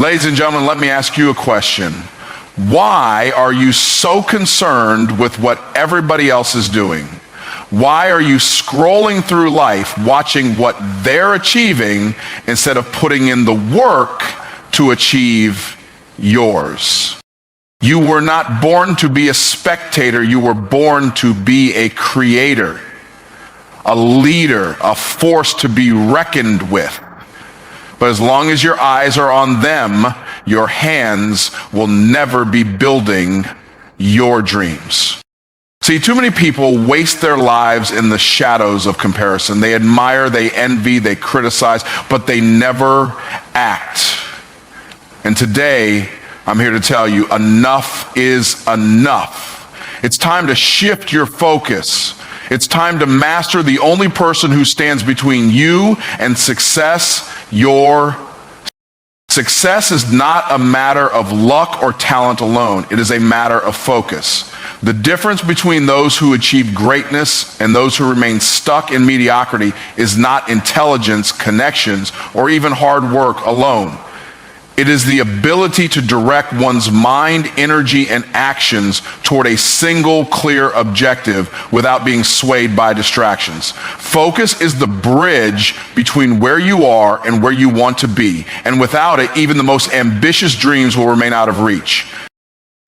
Ladies and gentlemen, let me ask you a question. Why are you so concerned with what everybody else is doing? Why are you scrolling through life watching what they're achieving instead of putting in the work to achieve yours? You were not born to be a spectator, you were born to be a creator, a leader, a force to be reckoned with. But as long as your eyes are on them, your hands will never be building your dreams. See, too many people waste their lives in the shadows of comparison. They admire, they envy, they criticize, but they never act. And today, I'm here to tell you, enough is enough. It's time to shift your focus. It's time to master the only person who stands between you and success. Your success is not a matter of luck or talent alone. It is a matter of focus. The difference between those who achieve greatness and those who remain stuck in mediocrity is not intelligence, connections, or even hard work alone. It is the ability to direct one's mind, energy, and actions toward a single clear objective without being swayed by distractions. Focus is the bridge between where you are and where you want to be. And without it, even the most ambitious dreams will remain out of reach.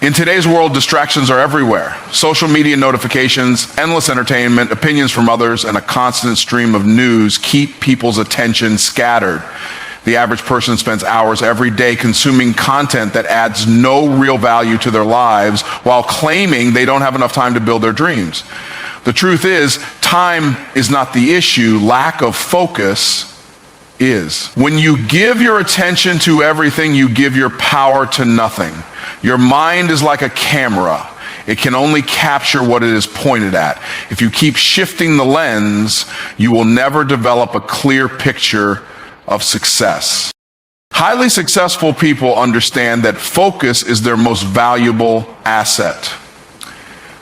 In today's world, distractions are everywhere. Social media notifications, endless entertainment, opinions from others, and a constant stream of news keep people's attention scattered. The average person spends hours every day consuming content that adds no real value to their lives while claiming they don't have enough time to build their dreams. The truth is, time is not the issue, lack of focus is. When you give your attention to everything, you give your power to nothing. Your mind is like a camera. It can only capture what it is pointed at. If you keep shifting the lens, you will never develop a clear picture of success. Highly successful people understand that focus is their most valuable asset.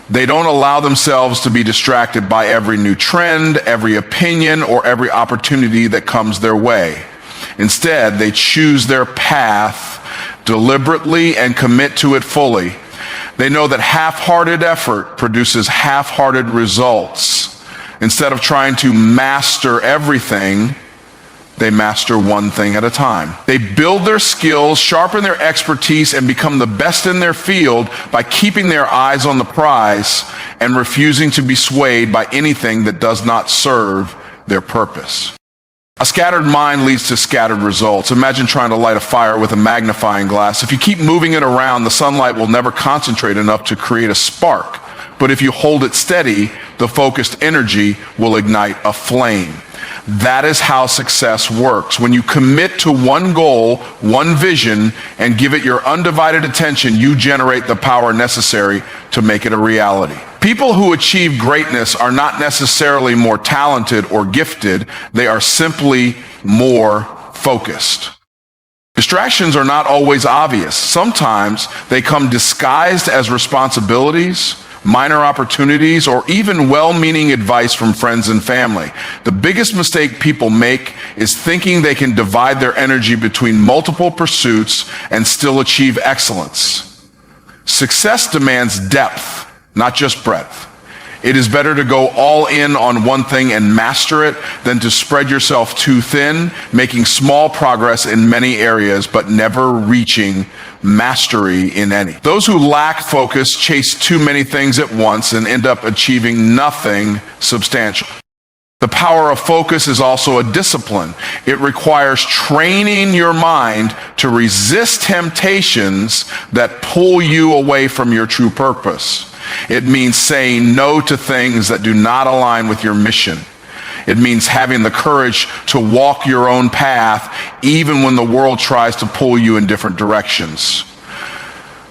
They don't allow themselves to be distracted by every new trend, every opinion, or every opportunity that comes their way. Instead, they choose their path deliberately and commit to it fully. They know that half-hearted effort produces half-hearted results. Instead of trying to master everything, they master one thing at a time. They build their skills, sharpen their expertise, and become the best in their field by keeping their eyes on the prize and refusing to be swayed by anything that does not serve their purpose. A scattered mind leads to scattered results. Imagine trying to light a fire with a magnifying glass. If you keep moving it around, the sunlight will never concentrate enough to create a spark. But if you hold it steady, the focused energy will ignite a flame. That is how success works. When you commit to one goal, one vision, and give it your undivided attention, you generate the power necessary to make it a reality. People who achieve greatness are not necessarily more talented or gifted. They are simply more focused. Distractions are not always obvious. Sometimes they come disguised as responsibilities, minor opportunities, or even well-meaning advice from friends and family. The biggest mistake people make is thinking they can divide their energy between multiple pursuits and still achieve excellence. Success demands depth, not just breadth. It is better to go all in on one thing and master it than to spread yourself too thin, making small progress in many areas but never reaching mastery in any. Those who lack focus chase too many things at once and end up achieving nothing substantial. The power of focus is also a discipline. It requires training your mind to resist temptations that pull you away from your true purpose. It means saying no to things that do not align with your mission. It means having the courage to walk your own path even when the world tries to pull you in different directions.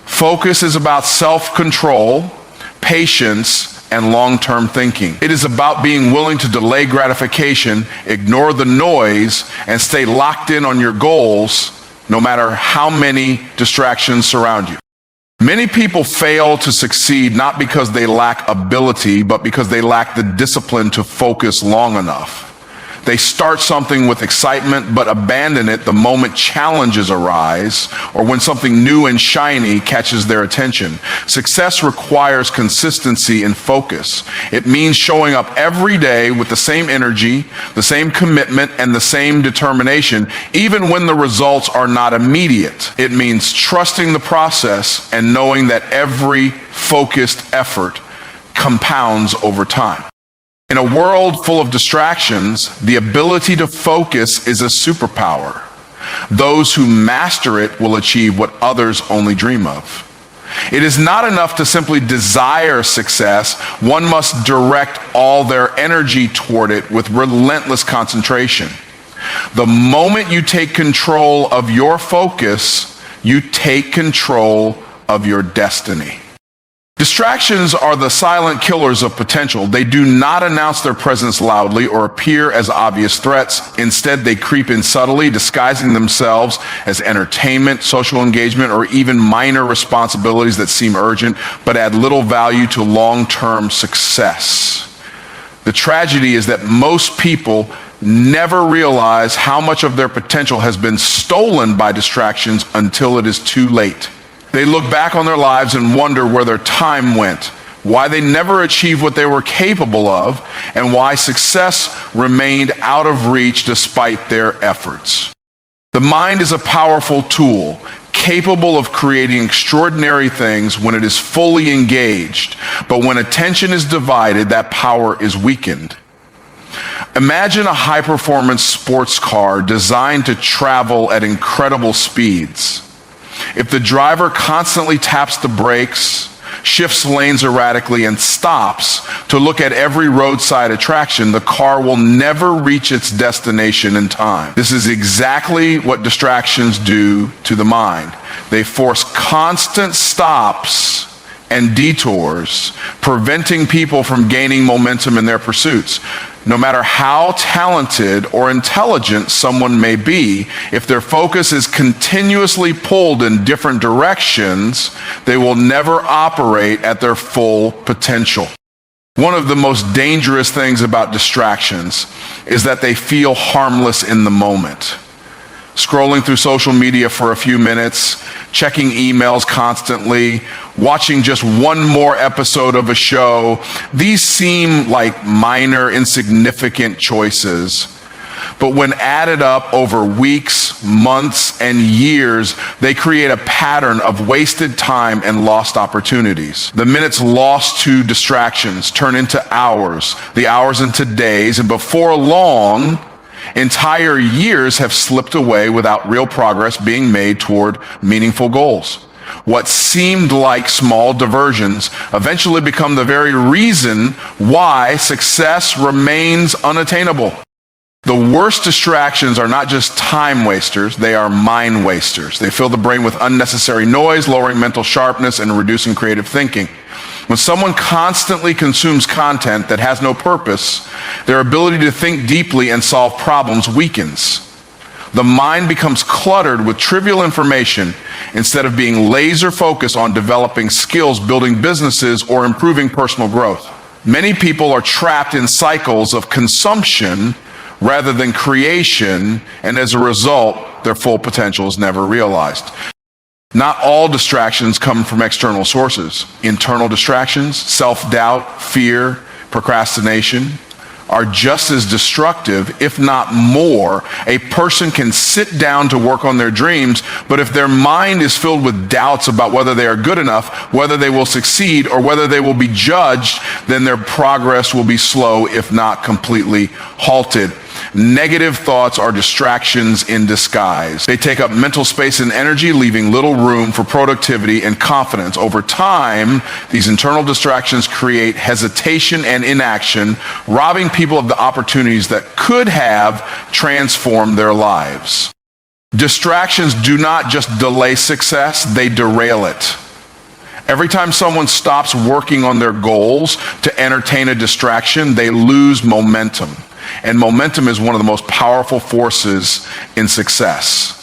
Focus is about self-control, patience, and long-term thinking. It is about being willing to delay gratification, ignore the noise, and stay locked in on your goals no matter how many distractions surround you. Many people fail to succeed not because they lack ability, but because they lack the discipline to focus long enough. They start something with excitement, but abandon it the moment challenges arise or when something new and shiny catches their attention. Success requires consistency and focus. It means showing up every day with the same energy, the same commitment, and the same determination, even when the results are not immediate. It means trusting the process and knowing that every focused effort compounds over time. In a world full of distractions, the ability to focus is a superpower. Those who master it will achieve what others only dream of. It is not enough to simply desire success. One must direct all their energy toward it with relentless concentration. The moment you take control of your focus, you take control of your destiny. Distractions are the silent killers of potential. They do not announce their presence loudly or appear as obvious threats. Instead, they creep in subtly, disguising themselves as entertainment, social engagement, or even minor responsibilities that seem urgent but add little value to long-term success. The tragedy is that most people never realize how much of their potential has been stolen by distractions until it is too late. They look back on their lives and wonder where their time went, why they never achieved what they were capable of, and why success remained out of reach despite their efforts. The mind is a powerful tool, capable of creating extraordinary things when it is fully engaged, but when attention is divided, that power is weakened. Imagine a high-performance sports car designed to travel at incredible speeds. If the driver constantly taps the brakes, shifts lanes erratically, and stops to look at every roadside attraction, the car will never reach its destination in time. This is exactly what distractions do to the mind. They force constant stops and detours, preventing people from gaining momentum in their pursuits. No matter how talented or intelligent someone may be, if their focus is continuously pulled in different directions, they will never operate at their full potential. One of the most dangerous things about distractions is that they feel harmless in the moment. Scrolling through social media for a few minutes, checking emails constantly, watching just one more episode of a show, these seem like minor, insignificant choices. But when added up over weeks, months, and years, they create a pattern of wasted time and lost opportunities. The minutes lost to distractions turn into hours, the hours into days, and before long, entire years have slipped away without real progress being made toward meaningful goals. What seemed like small diversions eventually become the very reason why success remains unattainable. The worst distractions are not just time wasters, they are mind wasters. They fill the brain with unnecessary noise, lowering mental sharpness and reducing creative thinking. When someone constantly consumes content that has no purpose, their ability to think deeply and solve problems weakens. The mind becomes cluttered with trivial information instead of being laser focused on developing skills, building businesses, or improving personal growth. Many people are trapped in cycles of consumption rather than creation, and as a result, their full potential is never realized. Not all distractions come from external sources. Internal distractions, self-doubt, fear, procrastination, are just as destructive, if not more. A person can sit down to work on their dreams, but if their mind is filled with doubts about whether they are good enough, whether they will succeed, or whether they will be judged, then their progress will be slow, if not completely halted. Negative thoughts are distractions in disguise. They take up mental space and energy, leaving little room for productivity and confidence. Over time, these internal distractions create hesitation and inaction, robbing people of the opportunities that could have transformed their lives. Distractions do not just delay success, they derail it. Every time someone stops working on their goals to entertain a distraction, they lose momentum. And momentum is one of the most powerful forces in success.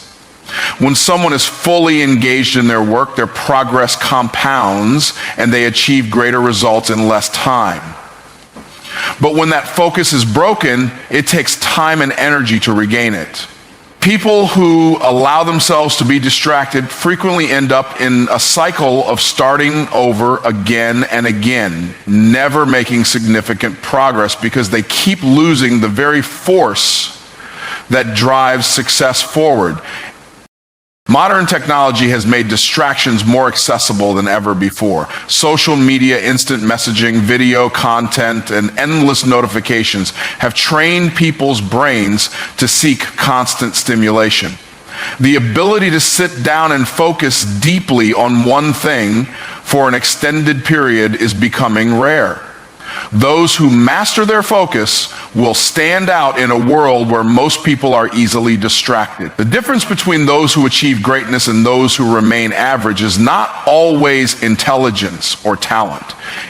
When someone is fully engaged in their work, their progress compounds and they achieve greater results in less time. But when that focus is broken, it takes time and energy to regain it. People who allow themselves to be distracted frequently end up in a cycle of starting over again and again, never making significant progress because they keep losing the very force that drives success forward. Modern technology has made distractions more accessible than ever before. Social media, instant messaging, video content, and endless notifications have trained people's brains to seek constant stimulation. The ability to sit down and focus deeply on one thing for an extended period is becoming rare. Those who master their focus will stand out in a world where most people are easily distracted. The difference between those who achieve greatness and those who remain average is not always intelligence or talent.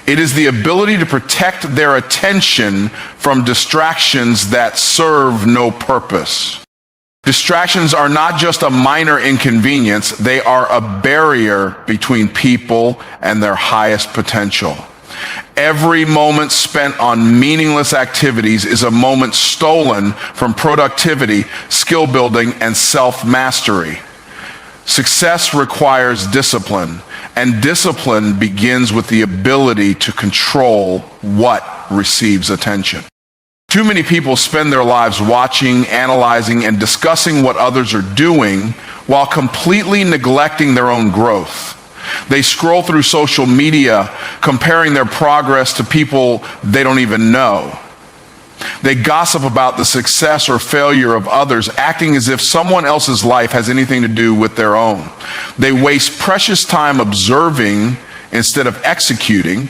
It is the ability to protect their attention from distractions that serve no purpose. Distractions are not just a minor inconvenience, they are a barrier between people and their highest potential. Every moment spent on meaningless activities is a moment stolen from productivity, skill building, and self-mastery. Success requires discipline, and discipline begins with the ability to control what receives attention. Too many people spend their lives watching, analyzing, and discussing what others are doing while completely neglecting their own growth. They scroll through social media, comparing their progress to people they don't even know. They gossip about the success or failure of others, acting as if someone else's life has anything to do with their own. They waste precious time observing instead of executing.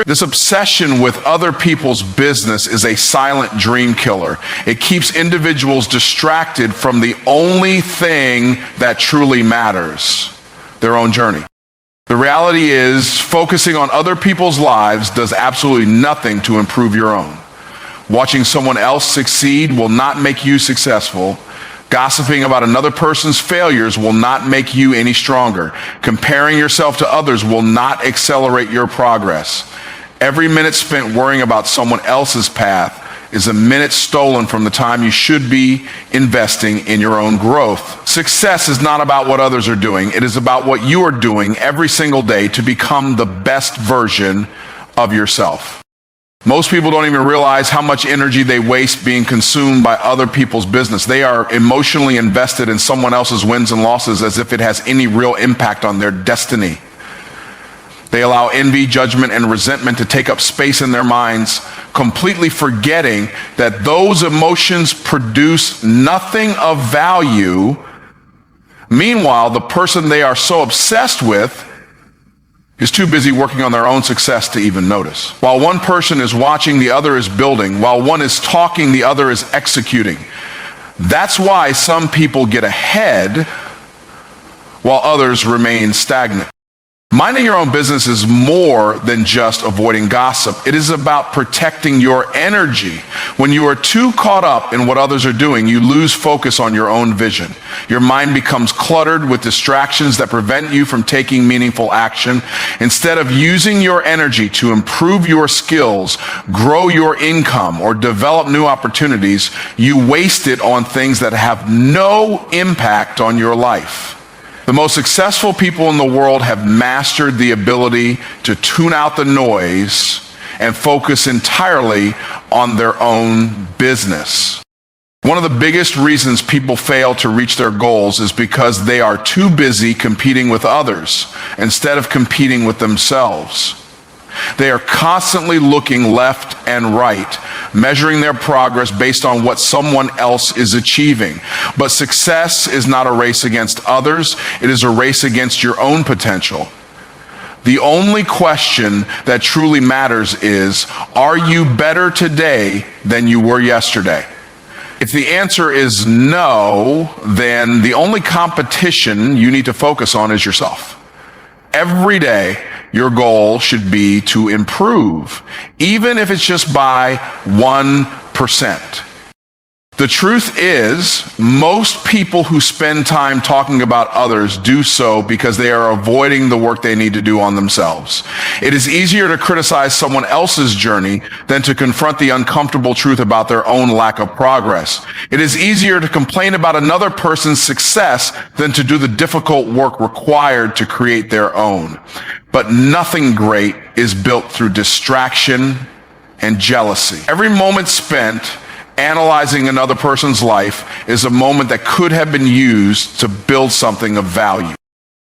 This obsession with other people's business is a silent dream killer. It keeps individuals distracted from the only thing that truly matters, their own journey. The reality is, focusing on other people's lives does absolutely nothing to improve your own. Watching someone else succeed will not make you successful. Gossiping about another person's failures will not make you any stronger. Comparing yourself to others will not accelerate your progress. Every minute spent worrying about someone else's path is a minute stolen from the time you should be investing in your own growth. Success is not about what others are doing. It is about what you are doing every single day to become the best version of yourself. Most people don't even realize how much energy they waste being consumed by other people's business. They are emotionally invested in someone else's wins and losses as if it has any real impact on their destiny. They allow envy, judgment, and resentment to take up space in their minds, completely forgetting that those emotions produce nothing of value. Meanwhile, the person they are so obsessed with is too busy working on their own success to even notice. While one person is watching, the other is building. While one is talking, the other is executing. That's why some people get ahead while others remain stagnant. Minding your own business is more than just avoiding gossip. It is about protecting your energy. When you are too caught up in what others are doing, you lose focus on your own vision. Your mind becomes cluttered with distractions that prevent you from taking meaningful action. Instead of using your energy to improve your skills, grow your income, or develop new opportunities, you waste it on things that have no impact on your life. The most successful people in the world have mastered the ability to tune out the noise and focus entirely on their own business. One of the biggest reasons people fail to reach their goals is because they are too busy competing with others instead of competing with themselves. They are constantly looking left and right, measuring their progress based on what someone else is achieving. But success is not a race against others, it is a race against your own potential. The only question that truly matters is, are you better today than you were yesterday? If the answer is no, then the only competition you need to focus on is yourself. Every day, your goal should be to improve, even if it's just by 1%. The truth is, most people who spend time talking about others do so because they are avoiding the work they need to do on themselves. It is easier to criticize someone else's journey than to confront the uncomfortable truth about their own lack of progress. It is easier to complain about another person's success than to do the difficult work required to create their own. But nothing great is built through distraction and jealousy. Every moment spent analyzing another person's life is a moment that could have been used to build something of value.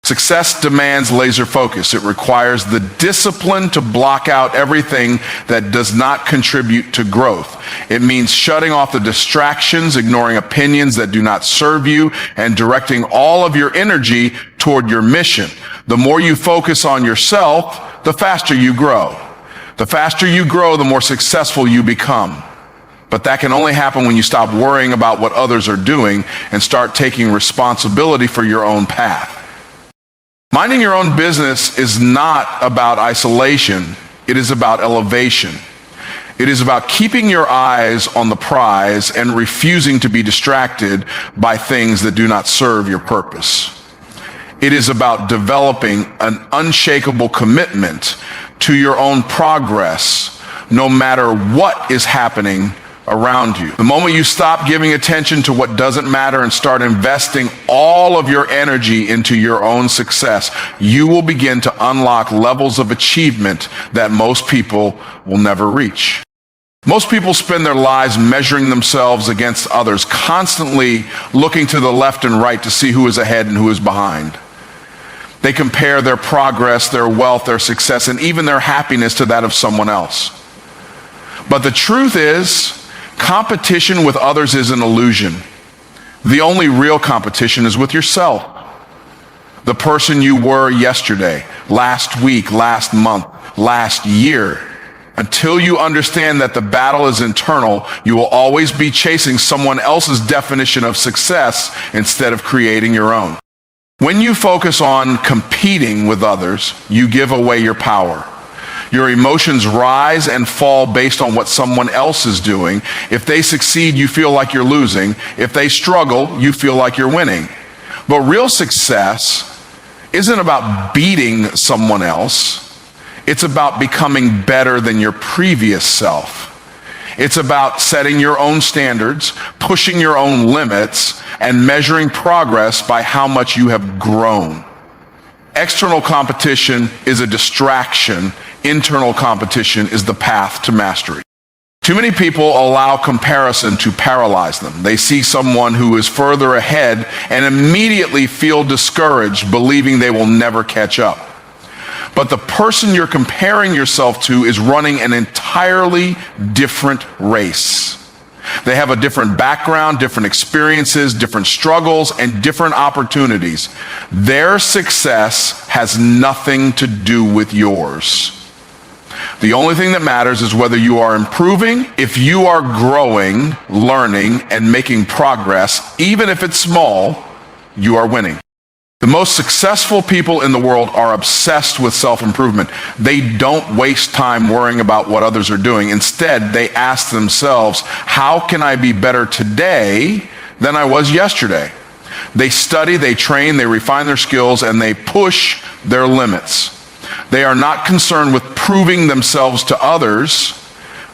Success demands laser focus. It requires the discipline to block out everything that does not contribute to growth. It means shutting off the distractions, ignoring opinions that do not serve you, and directing all of your energy toward your mission. The more you focus on yourself, the faster you grow. The faster you grow, the more successful you become. But that can only happen when you stop worrying about what others are doing and start taking responsibility for your own path. Minding your own business is not about isolation. It is about elevation. It is about keeping your eyes on the prize and refusing to be distracted by things that do not serve your purpose. It is about developing an unshakable commitment to your own progress, no matter what is happening around you. The moment you stop giving attention to what doesn't matter and start investing all of your energy into your own success, you will begin to unlock levels of achievement that most people will never reach. Most people spend their lives measuring themselves against others, constantly looking to the left and right to see who is ahead and who is behind. They compare their progress, their wealth, their success, and even their happiness to that of someone else. But the truth is, competition with others is an illusion. The only real competition is with yourself. The person you were yesterday, last week, last month, last year. Until you understand that the battle is internal, you will always be chasing someone else's definition of success instead of creating your own. When you focus on competing with others, you give away your power. Your emotions rise and fall based on what someone else is doing. If they succeed, you feel like you're losing. If they struggle, you feel like you're winning. But real success isn't about beating someone else. It's about becoming better than your previous self. It's about setting your own standards, pushing your own limits, and measuring progress by how much you have grown. External competition is a distraction. Internal competition is the path to mastery. Too many people allow comparison to paralyze them. They see someone who is further ahead and immediately feel discouraged, believing they will never catch up. But the person you're comparing yourself to is running an entirely different race. They have a different background, different experiences, different struggles, and different opportunities. Their success has nothing to do with yours. The only thing that matters is whether you are improving. If you are growing, learning, and making progress, even if it's small, you are winning. The most successful people in the world are obsessed with self-improvement. They don't waste time worrying about what others are doing. Instead, they ask themselves, how can I be better today than I was yesterday? They study, they train, they refine their skills, and they push their limits. They are not concerned with proving themselves to others.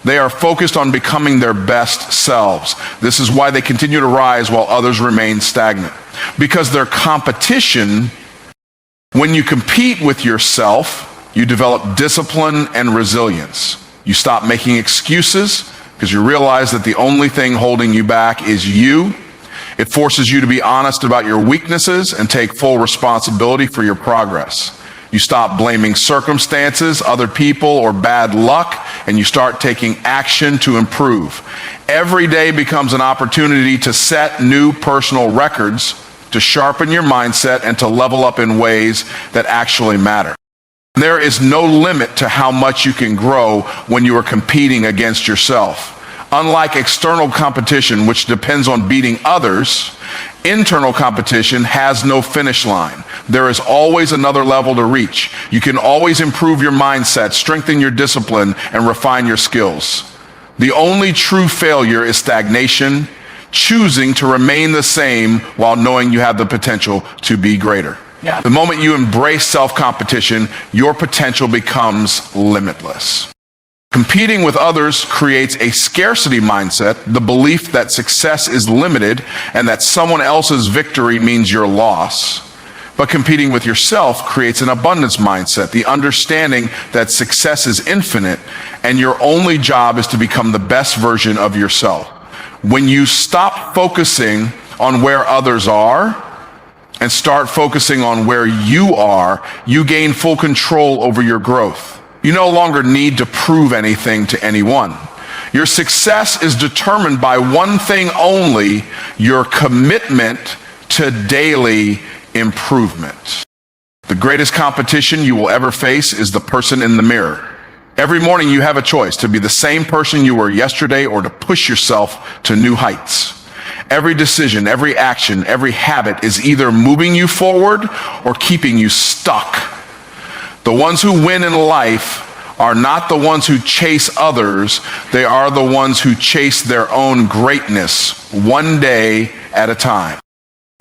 They are focused on becoming their best selves. This is why they continue to rise while others remain stagnant. Because their competition, when you compete with yourself, you develop discipline and resilience. You stop making excuses because you realize that the only thing holding you back is you. It forces you to be honest about your weaknesses and take full responsibility for your progress. You stop blaming circumstances, other people, or bad luck, and you start taking action to improve. Every day becomes an opportunity to set new personal records, to sharpen your mindset, and to level up in ways that actually matter. There is no limit to how much you can grow when you are competing against yourself. Unlike external competition, which depends on beating others, internal competition has no finish line. There is always another level to reach. You can always improve your mindset, strengthen your discipline, and refine your skills. The only true failure is stagnation. choosing to remain the same while knowing you have the potential to be greater. Yeah. The moment you embrace self-competition, your potential becomes limitless. Competing with others creates a scarcity mindset, the belief that success is limited and that someone else's victory means your loss. But competing with yourself creates an abundance mindset, the understanding that success is infinite and your only job is to become the best version of yourself. When you stop focusing on where others are and start focusing on where you are, you gain full control over your growth. You no longer need to prove anything to anyone. Your success is determined by one thing only: your commitment to daily improvement. The greatest competition you will ever face is the person in the mirror. Every morning you have a choice to be the same person you were yesterday or to push yourself to new heights. Every decision, every action, every habit is either moving you forward or keeping you stuck. The ones who win in life are not the ones who chase others. They are the ones who chase their own greatness, one day at a time.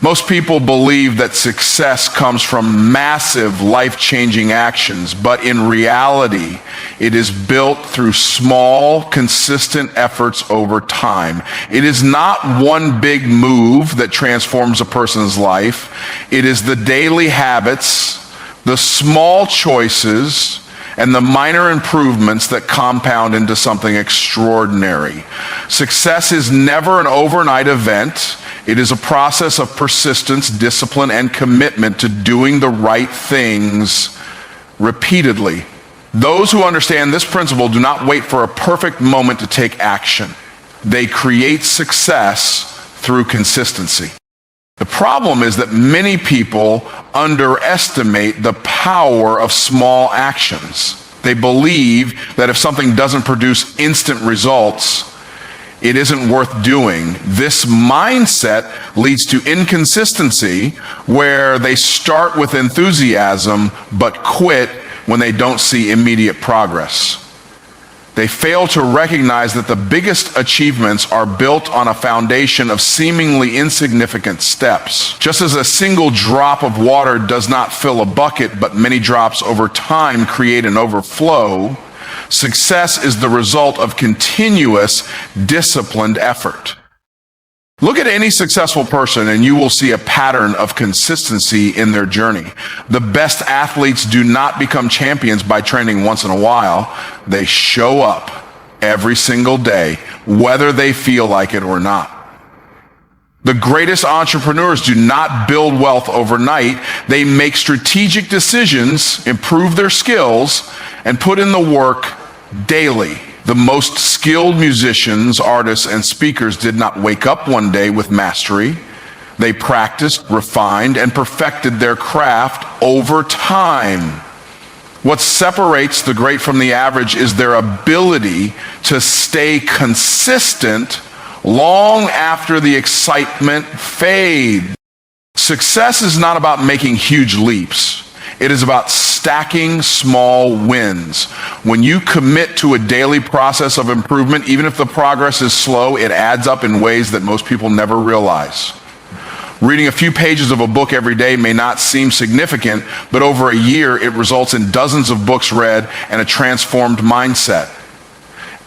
Most people believe that success comes from massive, life-changing actions, but in reality, it is built through small, consistent efforts over time. It is not one big move that transforms a person's life. It is the daily habits, the small choices, and the minor improvements that compound into something extraordinary. Success is never an overnight event. It is a process of persistence, discipline, and commitment to doing the right things repeatedly. Those who understand this principle do not wait for a perfect moment to take action. They create success through consistency. The problem is that many people underestimate the power of small actions. They believe that if something doesn't produce instant results, it isn't worth doing. This mindset leads to inconsistency, where they start with enthusiasm but quit when they don't see immediate progress. They fail to recognize that the biggest achievements are built on a foundation of seemingly insignificant steps. Just as a single drop of water does not fill a bucket, but many drops over time create an overflow, success is the result of continuous, disciplined effort. Look at any successful person and you will see a pattern of consistency in their journey. The best athletes do not become champions by training once in a while. They show up every single day, whether they feel like it or not. The greatest entrepreneurs do not build wealth overnight. They make strategic decisions, improve their skills, and put in the work daily. The most skilled musicians, artists, and speakers did not wake up one day with mastery. They practiced, refined, and perfected their craft over time. What separates the great from the average is their ability to stay consistent long after the excitement fades. Success is not about making huge leaps. It is about stacking small wins. When you commit to a daily process of improvement, even if the progress is slow, it adds up in ways that most people never realize. Reading a few pages of a book every day may not seem significant, but over a year, it results in dozens of books read and a transformed mindset.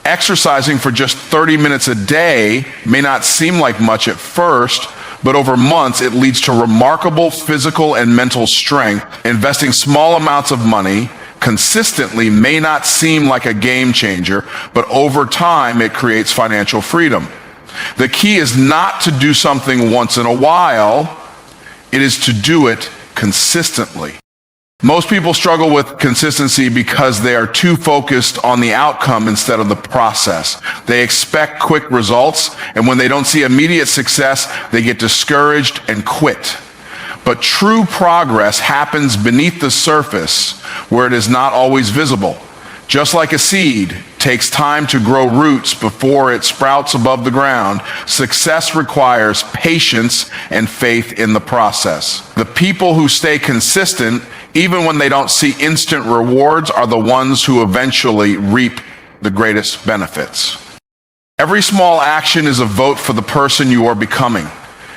Exercising for just 30 minutes a day may not seem like much at first, but over months, it leads to remarkable physical and mental strength. Investing small amounts of money consistently may not seem like a game changer, but over time, it creates financial freedom. The key is not to do something once in a while. It is to do it consistently. Most people struggle with consistency because they are too focused on the outcome instead of the process. They expect quick results, and when they don't see immediate success, they get discouraged and quit. But true progress happens beneath the surface, where it is not always visible. Just like a seed takes time to grow roots before it sprouts above the ground, success requires patience and faith in the process. The people who stay consistent, even when they don't see instant rewards, are the ones who eventually reap the greatest benefits. Every small action is a vote for the person you are becoming.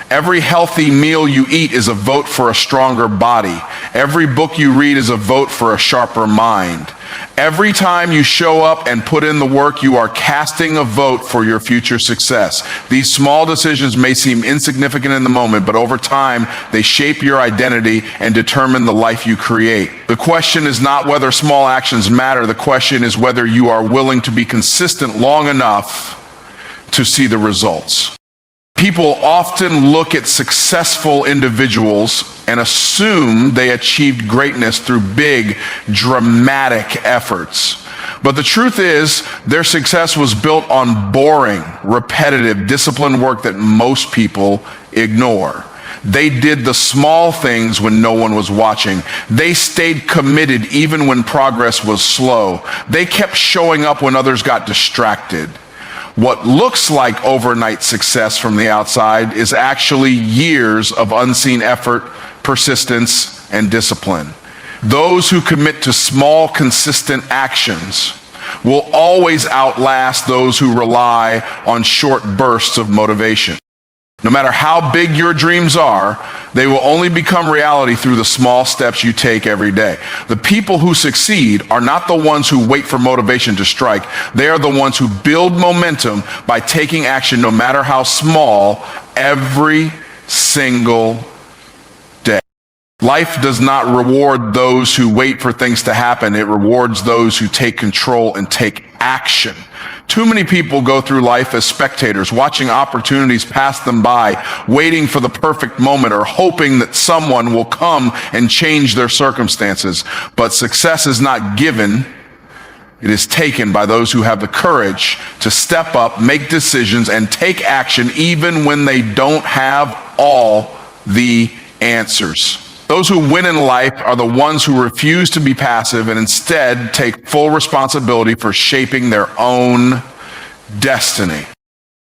Every healthy meal you eat is a vote for a stronger body. Every book you read is a vote for a sharper mind. Every time you show up and put in the work, you are casting a vote for your future success. These small decisions may seem insignificant in the moment, but over time, they shape your identity and determine the life you create. The question is not whether small actions matter. The question is whether you are willing to be consistent long enough to see the results. People often look at successful individuals and assume they achieved greatness through big, dramatic efforts. But the truth is, their success was built on boring, repetitive, disciplined work that most people ignore. They did the small things when no one was watching. They stayed committed even when progress was slow. They kept showing up when others got distracted. What looks like overnight success from the outside is actually years of unseen effort, persistence, and discipline. Those who commit to small, consistent actions will always outlast those who rely on short bursts of motivation. No matter how big your dreams are, they will only become reality through the small steps you take every day. The people who succeed are not the ones who wait for motivation to strike. They are the ones who build momentum by taking action, no matter how small, every single day. Life does not reward those who wait for things to happen. It rewards those who take control and take action. Too many people go through life as spectators, watching opportunities pass them by, waiting for the perfect moment or hoping that someone will come and change their circumstances. But success is not given. It is taken by those who have the courage to step up, make decisions, and take action even when they don't have all the answers. Those who win in life are the ones who refuse to be passive and instead take full responsibility for shaping their own destiny.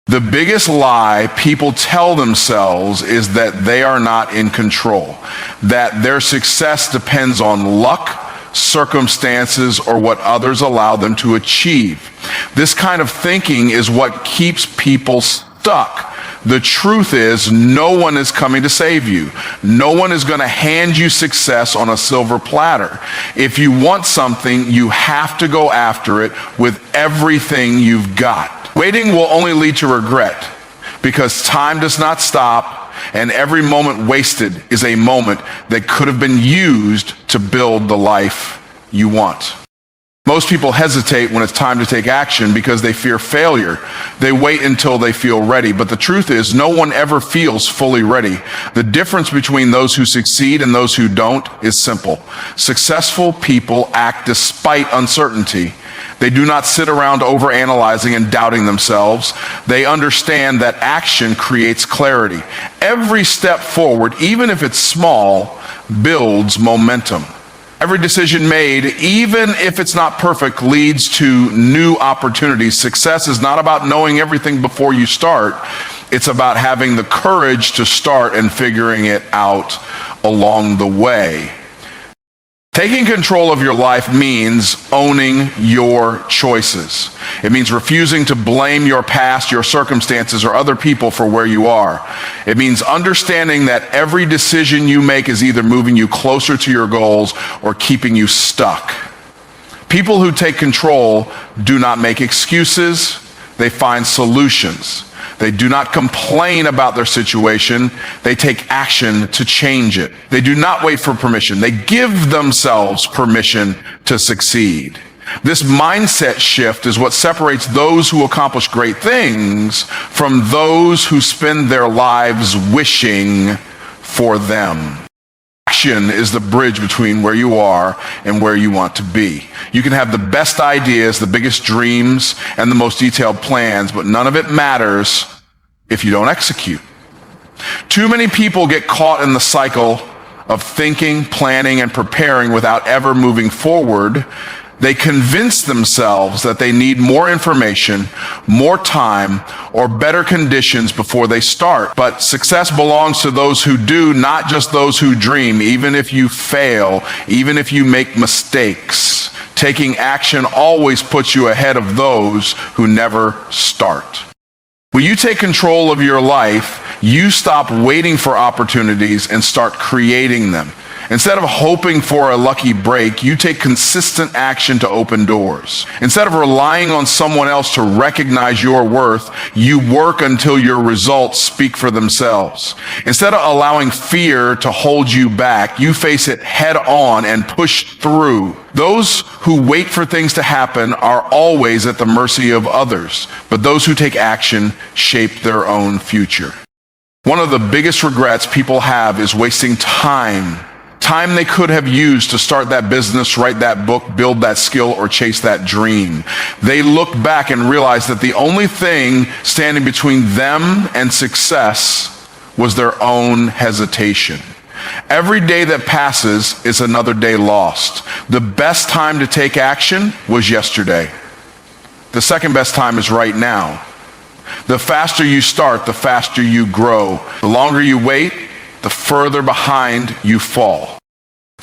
The biggest lie people tell themselves is that they are not in control, that their success depends on luck, circumstances, or what others allow them to achieve. This kind of thinking is what keeps people stuck. The truth is, no one is coming to save you. No one is going to hand you success on a silver platter. If you want something, you have to go after it with everything you've got. Waiting will only lead to regret because time does not stop, and every moment wasted is a moment that could have been used to build the life you want. Most people hesitate when it's time to take action because they fear failure. They wait until they feel ready. But the truth is, no one ever feels fully ready. The difference between those who succeed and those who don't is simple. Successful people act despite uncertainty. They do not sit around overanalyzing and doubting themselves. They understand that action creates clarity. Every step forward, even if it's small, builds momentum. Every decision made, even if it's not perfect, leads to new opportunities. Success is not about knowing everything before you start. It's about having the courage to start and figuring it out along the way. Taking control of your life means owning your choices. It means refusing to blame your past, your circumstances, or other people for where you are. It means understanding that every decision you make is either moving you closer to your goals or keeping you stuck. People who take control do not make excuses, they find solutions. They do not complain about their situation. They take action to change it. They do not wait for permission. They give themselves permission to succeed. This mindset shift is what separates those who accomplish great things from those who spend their lives wishing for them. Action is the bridge between where you are and where you want to be. You can have the best ideas, the biggest dreams, and the most detailed plans, but none of it matters if you don't execute. Too many people get caught in the cycle of thinking, planning, and preparing without ever moving forward. They convince themselves that they need more information, more time, or better conditions before they start. But success belongs to those who do, not just those who dream. Even if you fail, even if you make mistakes, Taking action always puts you ahead of those who never start. When you take control of your life, you stop waiting for opportunities and start creating them. Instead of hoping for a lucky break, you take consistent action to open doors. Instead of relying on someone else to recognize your worth, you work until your results speak for themselves. Instead of allowing fear to hold you back, you face it head on and push through. Those who wait for things to happen are always at the mercy of others, but those who take action shape their own future. One of the biggest regrets people have is wasting time they could have used to start that business, write that book, build that skill, or chase that dream. They look back and realize that the only thing standing between them and success was their own hesitation. Every day that passes is another day lost. The best time to take action was yesterday. The second best time is right now. The faster you start, the faster you grow. The longer you wait, the further behind you fall.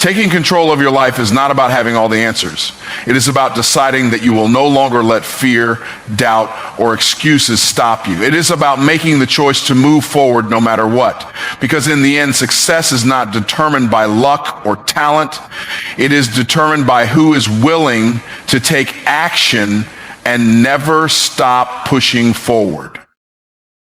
Taking control of your life is not about having all the answers. It is about deciding that you will no longer let fear, doubt, or excuses stop you. It is about making the choice to move forward no matter what. Because in the end, success is not determined by luck or talent. It is determined by who is willing to take action and never stop pushing forward.